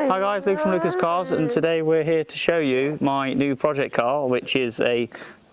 Hi guys, Luke from Lucas Cars, and today we're here to show you my new project car, which is a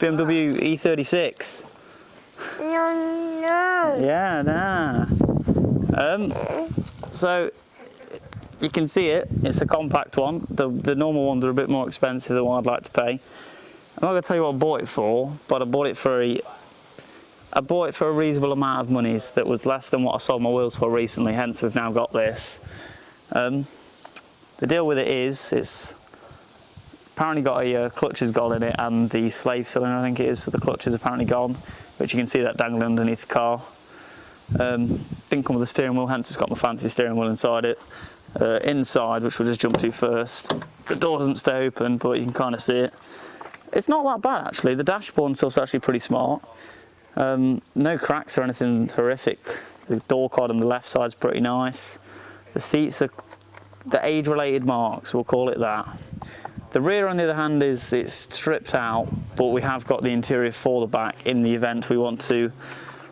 BMW E36. No. Yeah, nah. So you can see it. It's a compact one. The normal ones are a bit more expensive than what I'd like to pay. I'm not going to tell you what I bought it for, but I bought it for a reasonable amount of monies that was less than what I sold my wheels for recently. Hence, we've now got this. The deal with it is, it's apparently got a clutches gone in it, and the slave cylinder, I think it is, for the clutch is apparently gone, which you can see that dangling underneath the car. Didn't come with a steering wheel, hence it's got my fancy steering wheel inside it. Inside, which we'll just jump to first, the door doesn't stay open, but you can kind of see it. It's not that bad actually. The dashboard and stuff's actually pretty smart. No cracks or anything horrific. The door card on the left side's pretty nice. The seats are the age-related marks, we'll call it that. The rear, on the other hand, it's stripped out, but we have got the interior for the back in the event we want to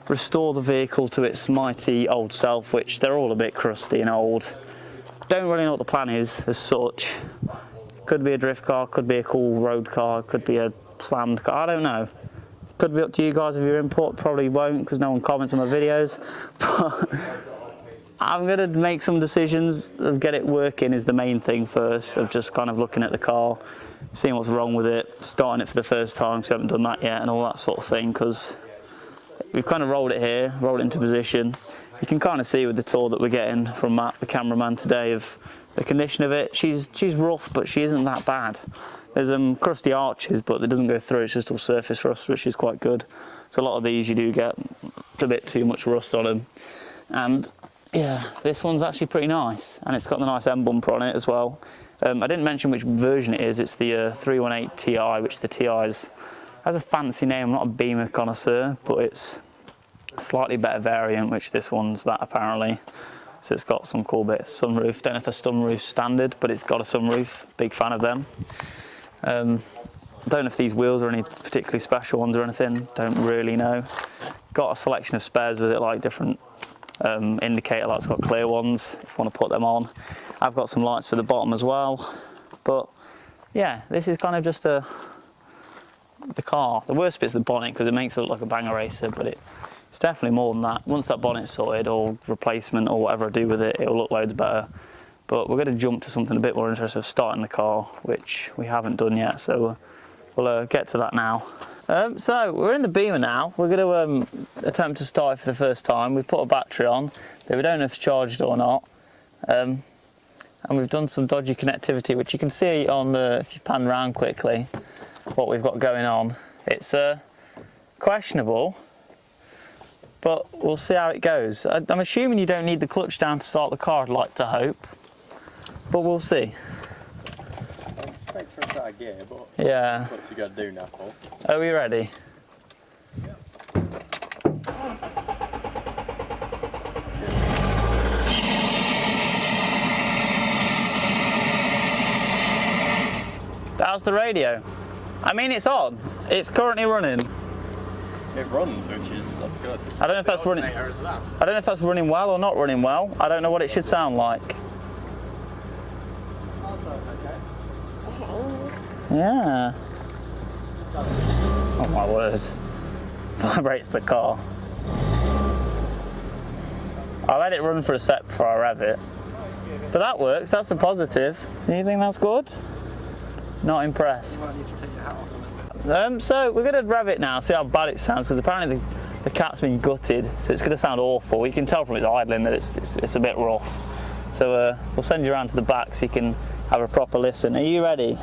restore the vehicle to its mighty old self, which they're all a bit crusty and old. Don't really know what the plan is as such. Could be a drift car, could be a cool road car, could be a slammed car, I don't know. Could be up to you guys with your input, probably won't because no one comments on my videos. But I'm going to make some decisions of get it working is the main thing first, of just kind of looking at the car, seeing what's wrong with it, starting it for the first time because we haven't done that yet and all that sort of thing, because we've kind of rolled it here, rolled it into position. You can kind of see with the tour that we're getting from Matt, the cameraman today, of the condition of it. She's rough, but she isn't that bad. There's crusty arches, but it doesn't go through, it's just all surface rust, which is quite good. So a lot of these you do get a bit too much rust on them. And yeah, this one's actually pretty nice, and it's got the nice M bumper on it as well. I didn't mention which version it is. It's the 318 Ti, which the Ti has a fancy name. I'm not a Beamer connoisseur, but it's a slightly better variant, which this one's that apparently. So it's got some cool bits. Sunroof, don't know if the sunroof's standard, but it's got a sunroof. Big fan of them. Don't know if these wheels are any particularly special ones or anything. Don't really know. Got a selection of spares with it, like different indicator lights, got clear ones if you want to put them on. I've got some lights for the bottom as well. But yeah, this is kind of just the car. The worst bit's the bonnet because it makes it look like a banger racer, but it's definitely more than that. Once that bonnet's sorted, or replacement, or whatever I do with it, it'll look loads better. But we're going to jump to something a bit more interesting of starting the car, which we haven't done yet, so we'll get to that now. So we're in the Beamer now. We're going to attempt to start it for the first time. We've put a battery on that we don't know if it's charged or not, and we've done some dodgy connectivity, which you can see on if you pan around quickly what we've got going on. It's questionable, but we'll see how it goes. I'm assuming you don't need the clutch down to start the car, I'd like to hope, but we'll see. Make sure it's out of gear, but yeah, what you got to do now, Paul? Are we ready? Yeah. How's the radio? I mean, it's on. It's currently running. It runs, that's good. I don't know if that's running. I don't know if that's running well or not running well. I don't know what it should sound like. Yeah. Oh my word. Vibrates the car. I'll let it run for a sec before I rev it. But that works, that's a positive. Do you think that's good? Not impressed. So we're going to rev it now, see how bad it sounds, because apparently the cat's been gutted, so it's going to sound awful. You can tell from its idling that it's a bit rough. So we'll send you around to the back so you can have a proper listen. Are you ready?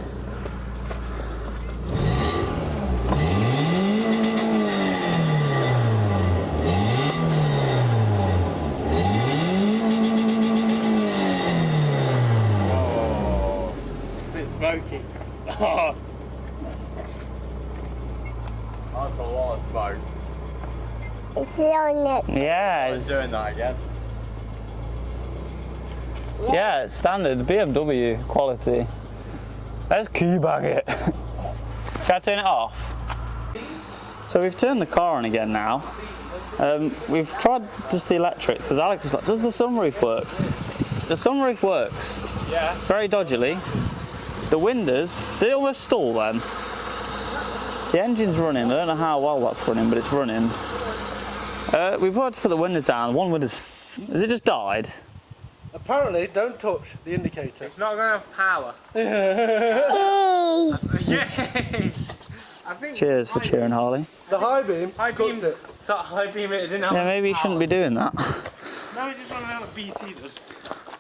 Smoky. Oh. That's a lot of smoke. It's on it. Yeah, It's doing that again. Yeah, it's standard, the BMW quality. Let's keybag it. Can I turn it off? So we've turned the car on again now. We've tried just the electric, because Alex was like, does the sunroof work? the sunroof works. Yeah. It's very dodgily. The windows, they almost stall then. The engine's running. I don't know how well that's running, but it's running. We've got to put the windows down. One window's... Has it just died? Apparently, don't touch the indicator. It's not going to have power. Yay! I think Cheers for cheering, Harley. The high beam cuts it. So high beam it didn't have Yeah, maybe you shouldn't be doing that. No, we just want to know what BC does.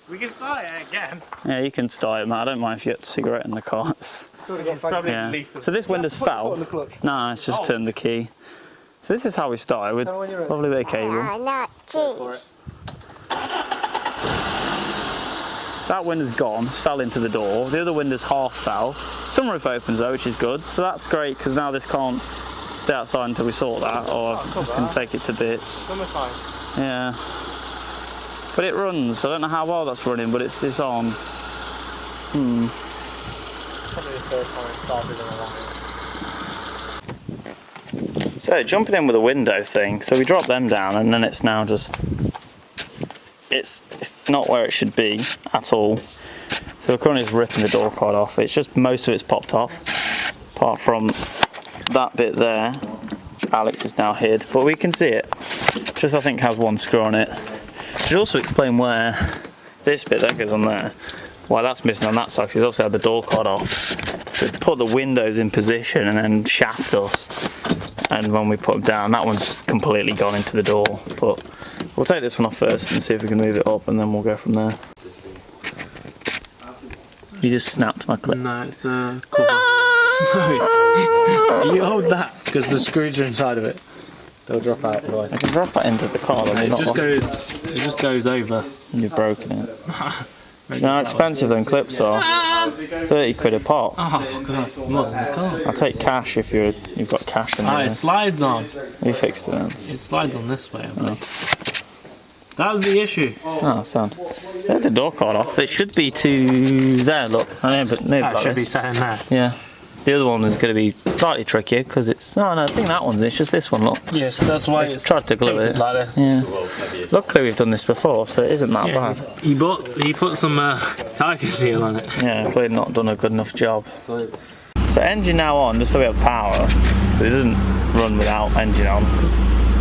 We can start it again. Yeah, you can start it, man. I don't mind if you get a cigarette in the car. It's, Probably yeah. at least. So this window's Put fell. on the clutch. No, it's just turned the key. So this is how we started with when you're ready. probably a bit of cable. Not cheap. That window's gone, it's fell into the door. The other window's half fell. Sunroof opens though, which is good. So that's great because now this can't stay outside until we sort that, or I can take it to bits. Summertime. Yeah. But it runs. I don't know how well that's running, but it's on. Probably the first time it started in a while. So jumping in with a window thing. So we drop them down, and then it's now just. It's not where it should be at all. So we're currently just ripping the door card off. It's just most of it's popped off, apart from that bit there, which Alex has now hid. But we can see it. Just I think has one screw on it. Should also explain where this bit that goes on there, why that's missing on that side. 'Cause he's obviously had the door card off. To put the windows in position and then shaft us. And when we put them down, that one's completely gone into the door. But we'll take this one off first and see if we can move it up, and then we'll go from there. You just snapped my clip. No, it's a cover. No, you hold that because the screws are inside of it. They'll drop out otherwise. I can drop that into the car, then you're not lost. It just goes over. And you've broken it. Do you know how expensive them clips are? 30 quid a pop. Oh god, not in the car. I'll take cash if you've got cash in Ah, there. it slides on. You fixed it then. It slides on this way, I believe. That was the issue. Oh, sound. There's the door card off. It should be to there, look. I know, but maybe That like should be this. sat in there. Yeah. The other one is going to be slightly trickier because it's. Oh no, I think that one's. It's just this one, look. Yeah, so that's why I it's tried to glue tilted it. like this. Yeah. Luckily we've done this before, so it isn't that Yeah, bad. he put some tiger seal on it. Yeah, clearly not done a good enough job. So engine now on, just so we have power. But it doesn't run without engine on. 'Cause,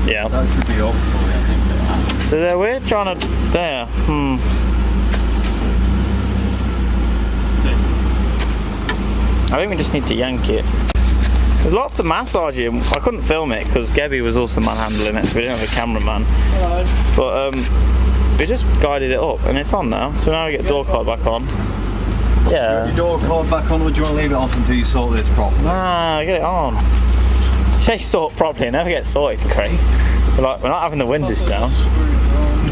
yeah. That should be up for me, I think. So there we're trying to. There. I think we just need to yank it. There's lots of massaging. I couldn't film it because Gebby was also manhandling it, so we didn't have a cameraman. Hello. But we just guided it up and it's on now. So now we get door card back on. Yeah. Your door cord back on, or do you want to leave it off until you sort this properly? Ah, get it on. Say sort properly, it never gets sorted, Craig. We're not having the windows down.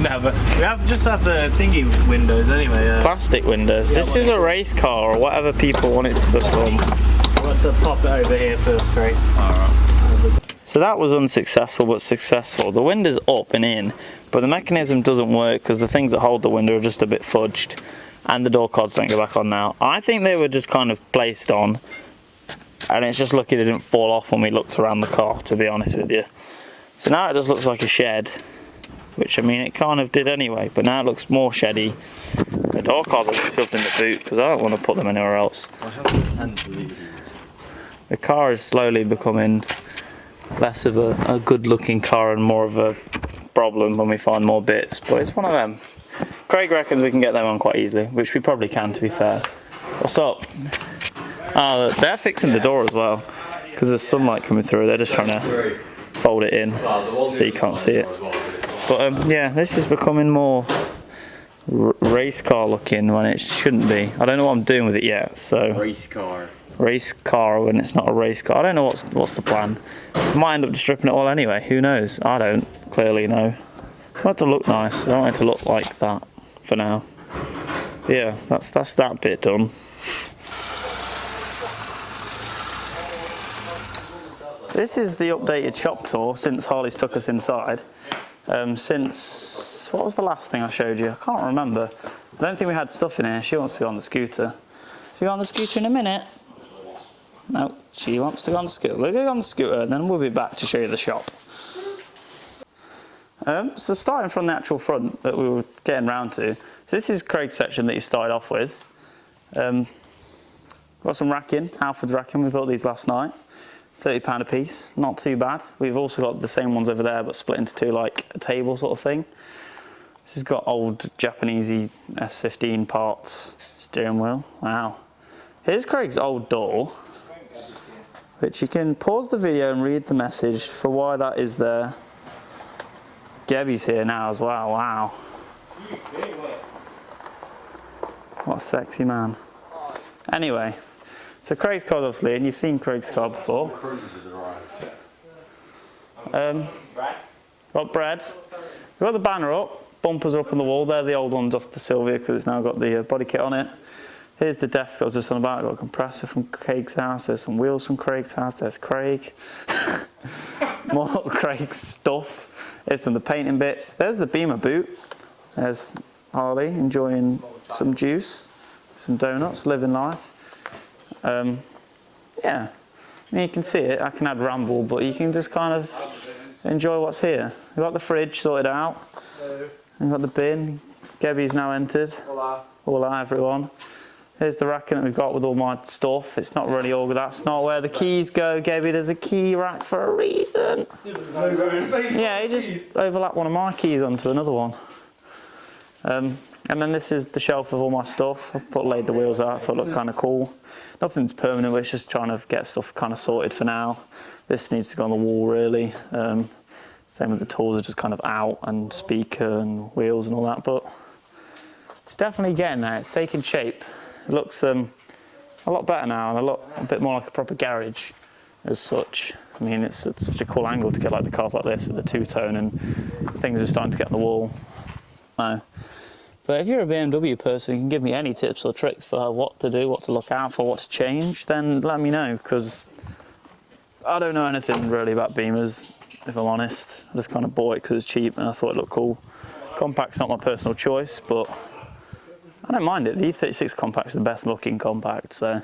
Never. We just have the thingy windows anyway. Plastic windows. This is a race car or whatever people want it to become. I'll have to pop it over here first, Craig. So that was unsuccessful but successful. The window's up and in, but the mechanism doesn't work because the things that hold the window are just a bit fudged, and the door cards don't go back on now. I think they were just kind of placed on, and it's just lucky they didn't fall off when we looked around the car, to be honest with you. So now it just looks like a shed, which I mean it kind of did anyway, but now it looks more sheddy. The door cards are shoved in the boot because I don't want to put them anywhere else. I have to tend to leave. The car is slowly becoming less of a good looking car and more of a problem when we find more bits, but it's one of them. Craig reckons we can get them on quite easily, which we probably can, to be fair. What's up? Oh, they're fixing the door as well because there's sunlight coming through. They're just trying to fold it in so you can't see it. But yeah, this is becoming more race car looking when it shouldn't be. I don't know what I'm doing with it yet, so Race car. race car when it's not a race car. I don't know what's the plan. Might end up just stripping it all anyway. Who knows? I don't clearly know. It's meant to look nice. I don't want it to look like that for now. But yeah, that's that bit done. This is the updated shop tour since Harley's took us inside. Since, what was the last thing I showed you? I can't remember. I don't think we had stuff in here. She wants to go on the scooter. She'll go on the scooter in a minute. No, she wants to go on the scooter. We'll go on the scooter and then we'll be back to show you the shop. So starting from the actual front that we were getting round to, So this is Craig's section that he started off with. Got some racking, Halford's racking. We built these last night. £30 a piece, not too bad. We've also got the same ones over there, but split into two, like a table sort of thing. This has got old Japanesey S15 parts, steering wheel. Wow. Here's Craig's old door, which you can pause the video and read the message for why that is there. Gebby's here now as well. Wow. What a sexy man. Anyway, so Craig's car obviously, and you've seen Craig's car before. Got bread. We've got the banner up, bumpers are up on the wall. They're the old ones off the Sylvia because it's now got the body kit on it. Here's the desk that I was just on about. I've got a compressor from Craig's house. There's some wheels from Craig's house. There's Craig. More Craig's stuff. Here's some of the painting bits. There's the Beamer boot. There's Harley enjoying some juice, some donuts, living life. Yeah, I mean, you can see it. I can add ramble, but you can just kind of enjoy what's here. We've got the fridge sorted out. We've got the bin. Gebby's now entered. Hola. Hola, everyone. Here's the racking that we've got with all my stuff. It's not really all that's not where the keys go, Gebby. There's a key rack for a reason. Yeah, he just overlapped one of my keys onto another one. And then this is the shelf of all my stuff. I've laid the wheels out, I thought it looked kind of cool. Nothing's permanent, we're just trying to get stuff kind of sorted for now. This needs to go on the wall really. Same with the tools are just kind of out, and speaker and wheels and all that, but it's definitely getting there, it's taking shape. It looks a lot better now, and a bit more like a proper garage as such. I mean, it's such a cool angle to get like the cars like this with the two-tone, and things are starting to get on the wall. But if you're a BMW person, you can give me any tips or tricks for what to do, what to look out for, what to change, then let me know, because I don't know anything really about Beamers, if I'm honest. I just kind of bought it because it was cheap and I thought it looked cool. Compact's not my personal choice, but I don't mind it. The E36 Compact's the best looking compact, so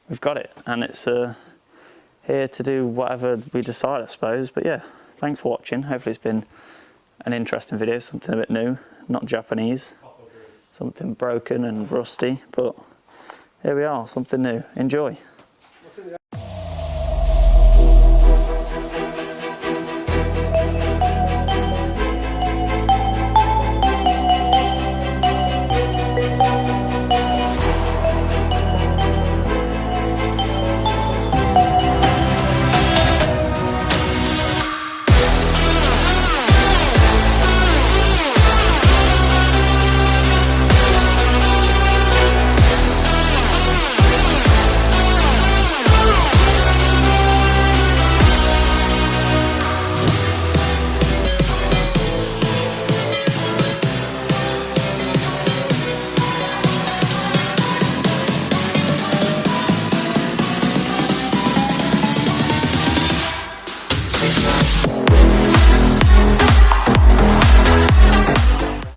we've got it. And it's here to do whatever we decide, I suppose. But yeah, thanks for watching. Hopefully it's been an interesting video, something a bit new, not Japanese, something broken and rusty, but here we are, something new. Enjoy. Six